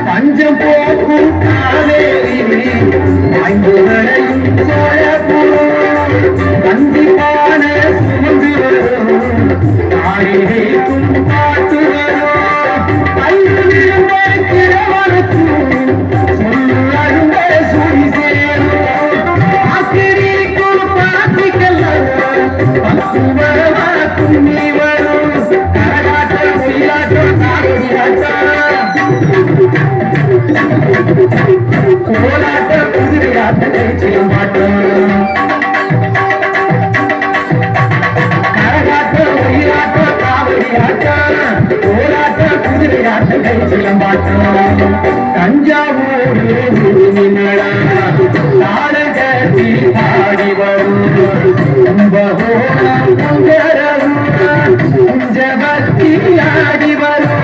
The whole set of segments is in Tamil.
பஞ்சம் போக்கும் காவேரி ஐந்துகளையும் கண்டிப்பான சுமந்து ஆயிரேக்கும் பாட்டு சுடி சேரும் ஆசிரியர் பாத்திக்கலாம் பசுவரவாக்கும் நீ வரும் கரகாட்டம் ஒயிலாட்டம் கோலாட்ட குதிரையாட்டத்தை செய்ய மாட்டோம் கரகாட்ட ஒயிலாட்ட காவடி ஆட்டம் கோலாட்ட குதிரையாட்டத்தை செய்ய மாட்டோம் தஞ்சாவூர் நாடகத்தி பாடி வரும் குஞ்சபத்தி ஆடி வரும்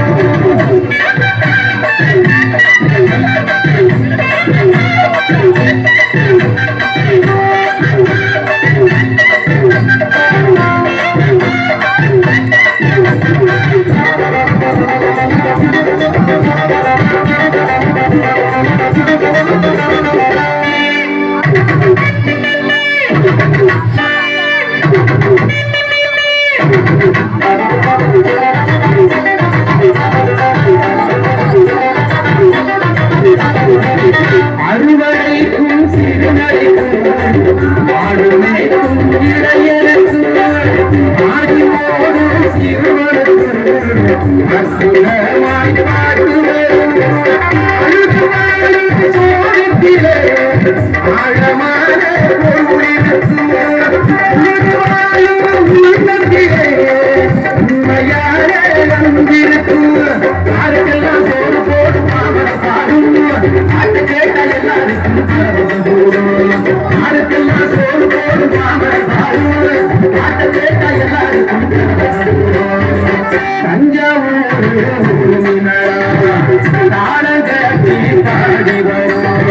அறுவடைக்கும் சிறுநடைக்கும் ஆடுமைக்கும் இடையனுக்கும் ஆடி போடும் சிறுவனுக்கும் அசுரமாய் பாடுவரும் சோழத்திலே ஆழமான பொருளிருக்கும் உண்மையான நம்பிருக்கும் யாருக்கெல்லாம் சோறு போடு பாவன பாடும் அது கேட்டால் எல்லாருக்கும் யாருக்கெல்லாம் சோறு போடு பாவன பாடும் அது கேட்டால் எல்லாருக்கும் தஞ்சாவூர் நாடகத்தி பாடி வரும்